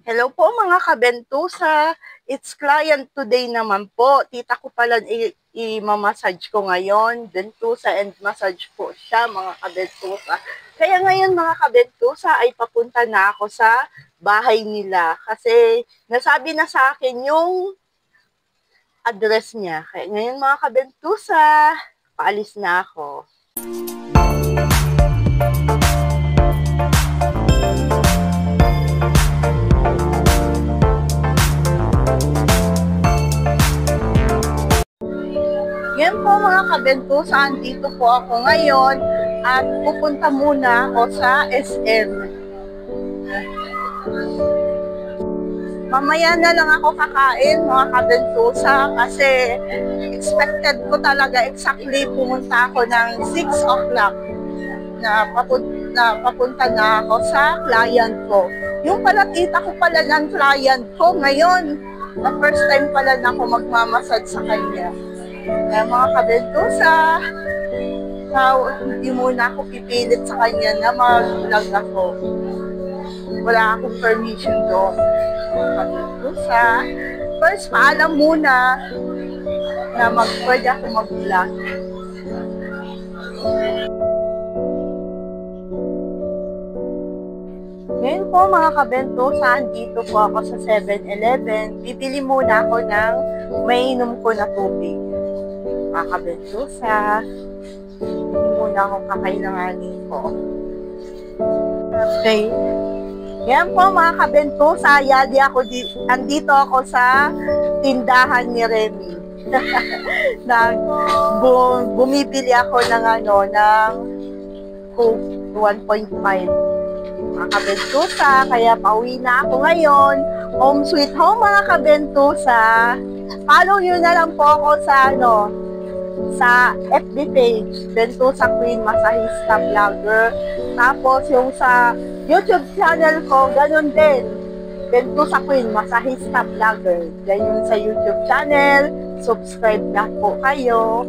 Hello po mga kabentusa. It's client today naman po. Tita ko pala i-massage ko ngayon. Bentusa and massage po siya mga kabentusa. Kaya ngayon mga kabentusa ay papunta na ako sa bahay nila. Kasi nasabi na sa akin yung address niya. Kaya ngayon mga kabentusa, paalis na ako. Yan po mga kabentusa, andito po ako ngayon at pupunta muna ako sa SM. Mamaya na lang ako kakain mga kabentusa kasi expected ko talaga exactly pumunta ako ng 6 o'clock na papunta na ako sa client ko. Yung pala tita ko pala ng client ko ngayon. The first time pala na ako magmamasad sa kanya. Kaya mga kabentusa, hindi muna ako pipilit sa kanya na mag-vlog ako. Wala akong permission doon. Mga kabentusa, first paalam muna na pwede ako mag-vlog. Ngayon po mga kabentusa, andito po ako sa 7-Eleven. Bibili muna ako ng mainom ko na tubig. Mga kabentusa, hindi muna akong kakailanganin ko. Okay. Yan po mga kabentusa, andito ako sa tindahan ni Remy. Bumibili ako ng Coke 1.5. Mga kabentusa, kaya pauwi na ako ngayon. Home sweet home mga kabentusa. Follow nyo na lang po ako sa FB page, Bentusa Queen Masahista Vlogger. Tapos yung sa YouTube channel ko, ganun din, Bentusa Queen Masahista Vlogger. Ganyan sa YouTube channel, subscribe na po kayo.